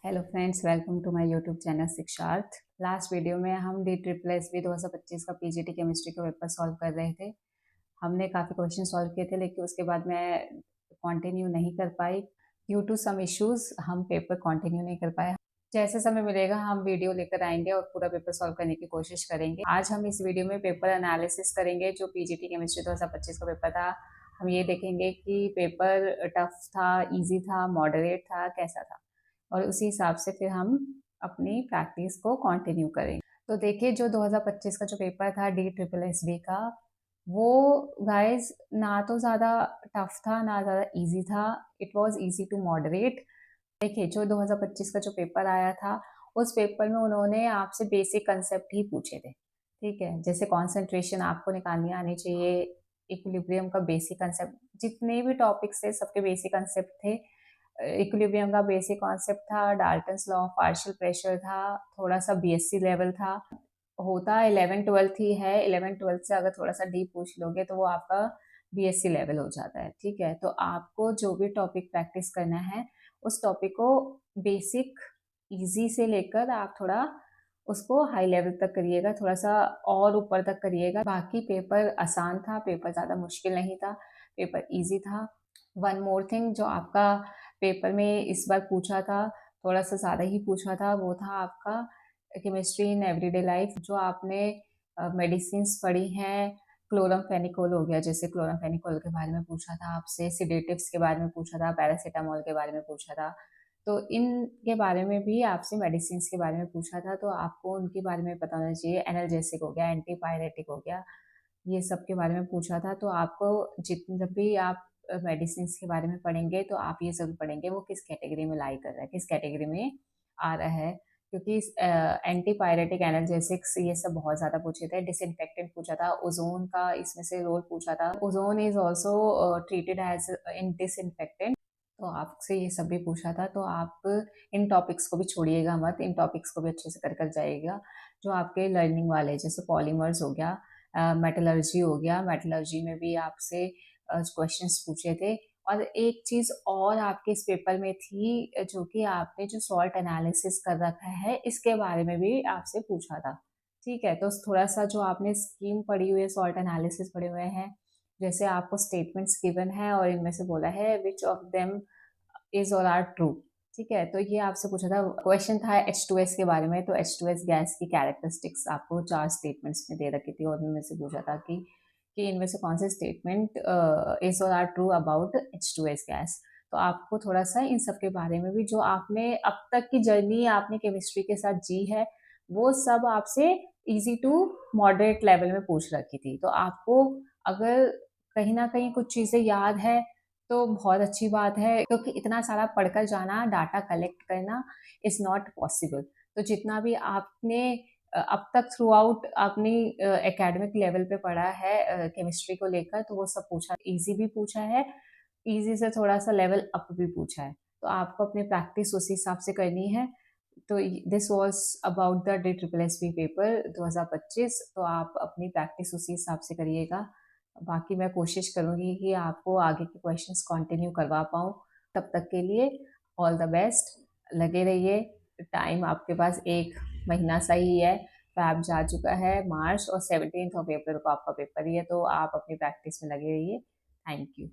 Hello friends, welcome to my YouTube channel Shiksharth. Last video में हम DSSB 2025 का PGT chemistry का पेपर सॉल्व कर रहे थे। हमने काफ़ी क्वेश्चन सॉल्व किए थे, लेकिन उसके बाद मैं कंटिन्यू नहीं कर पाई ड्यू टू सम इश्यूज। हम पेपर कंटिन्यू नहीं कर पाए। जैसे समय मिलेगा हम वीडियो लेकर आएंगे और पूरा पेपर सॉल्व करने की कोशिश करेंगे। आज हम इस वीडियो में पेपर एनालिसिस करेंगे। जो पीजीटी केमिस्ट्री 2025 का पेपर था, हम ये देखेंगे कि पेपर टफ था, ईजी था, मॉडरेट था, कैसा था, और उसी हिसाब से फिर हम अपनी प्रैक्टिस को कंटिन्यू करेंगे। तो देखिए, जो 2025 का जो पेपर था DSSB का, वो गाइस ना तो ज़्यादा टफ था ना ज़्यादा इजी था। It was easy to moderate. देखिए, जो 2025 का जो पेपर आया था, उस पेपर में उन्होंने आपसे बेसिक कंसेप्ट ही पूछे थे। ठीक है, जैसे कॉन्सेंट्रेशन आपको निकालनी आनी चाहिए, इक्विलिब्रियम का बेसिक कंसेप्ट, जितने भी टॉपिक्स थे सबके बेसिक कंसेप्ट थे। इक्विलिब्रियम का बेसिक कॉन्सेप्ट था, Dalton's law of partial pressure था, थोड़ा सा बीएससी लेवल था। होता 11-12 ही है। 11-12 से अगर थोड़ा सा डीप पूछ लोगे तो वो आपका बीएससी लेवल हो जाता है। ठीक है, तो आपको जो भी टॉपिक प्रैक्टिस करना है, उस टॉपिक को बेसिक इजी से लेकर आप थोड़ा उसको हाई लेवल तक करिएगा, थोड़ा सा और ऊपर तक करिएगा। बाकी पेपर आसान था, पेपर ज़्यादा मुश्किल नहीं था, पेपर इजी था। वन मोर थिंग जो आपका पेपर में इस बार पूछा था, थोड़ा सा ज़्यादा ही पूछा था, वो था आपका केमिस्ट्री इन एवरीडे लाइफ। जो आपने मेडिसिन्स पढ़ी हैं, क्लोरामफेनिकोल हो गया, जैसे क्लोरामफेनिकोल के बारे में पूछा था आपसे, सिडेटिव्स के बारे में पूछा था, पैरासीटामोल के बारे में पूछा था। तो इनके बारे में भी आपसे मेडिसिन्स के बारे में पूछा था, तो आपको उनके बारे में पता होना चाहिए। एनाल्जेसिक हो गया, एंटीपायरेटिक हो गया, ये सब के बारे में पूछा था। तो आपको जब भी आप मेडिसिन्स के बारे में पढ़ेंगे तो आप ये सब पढ़ेंगे वो किस कैटेगरी में लाई कर रहा है, किस कैटेगरी में आ रहा है। क्योंकि एंटीपायरेटिक, एनाल्जेसिक्स, ये सब बहुत ज़्यादा पूछे थे। डिसइंफेक्टेंट पूछा था, ओजोन का इसमें से रोल पूछा था। Ozone is also treated as in disinfectant. तो आपसे ये सब भी पूछा था। तो आप इन टॉपिक्स को भी छोड़िएगा मत, इन टॉपिक्स को भी अच्छे से कर जाइएगा। जो आपके लर्निंग वाले, जैसे पॉलीमर्स हो गया, मेटलर्जी हो गया, मेटलर्जी में भी आपसे क्वेश्चंस पूछे थे। और एक चीज़ और आपके इस पेपर में थी, जो कि आपने जो सॉल्ट एनालिसिस कर रखा है, इसके बारे में भी आपसे पूछा था। ठीक है, तो थोड़ा सा जो आपने स्कीम पढ़ी हुई है, सॉल्ट एनालिसिस पढ़े हुए हैं, जैसे आपको स्टेटमेंट्स गिवन है और इनमें से बोला है विच ऑफ देम इज और आर ट्रू। ठीक है, तो ये आपसे पूछा था। क्वेश्चन था H2S के बारे में। तो H2S गैस की कैरेक्टरिस्टिक्स आपको 4 स्टेटमेंट्स में दे रखी थी, और इनमें से पूछा था कि इनमें से कौन से स्टेटमेंट इज और are true about H2S gas. तो आपको थोड़ा सा इन सब के बारे में भी, जो आपने अब तक की जर्नी आपने केमिस्ट्री के साथ जी है, वो सब आपसे इजी टू मॉडरेट लेवल में पूछ रखी थी। तो आपको अगर कहीं ना कहीं कुछ चीज़ें याद है तो बहुत अच्छी बात है, क्योंकि इतना सारा पढ़कर जाना, डाटा कलेक्ट करना इज़ नॉट पॉसिबल। तो जितना भी आपने अब तक थ्रू आउट अपनी एकेडमिक लेवल पे पढ़ा है केमिस्ट्री को लेकर, तो वो सब पूछा, इजी भी पूछा है, इजी से थोड़ा सा लेवल अप भी पूछा है। तो आपको अपनी प्रैक्टिस उसी हिसाब से करनी है। तो this was about the DSSB paper 2025। तो आप अपनी प्रैक्टिस उसी हिसाब से करिएगा। बाकी मैं कोशिश करूँगी कि आपको आगे के क्वेश्चंस कंटिन्यू करवा पाऊँ। तब तक के लिए ऑल द बेस्ट। लगे रहिए। टाइम आपके पास 1 महीना सा ही है। फैब जा चुका है मार्च, और 17th ऑफ अप्रैल को आपका पेपर ही है। तो आप अपनी प्रैक्टिस में लगे रहिए। Thank you.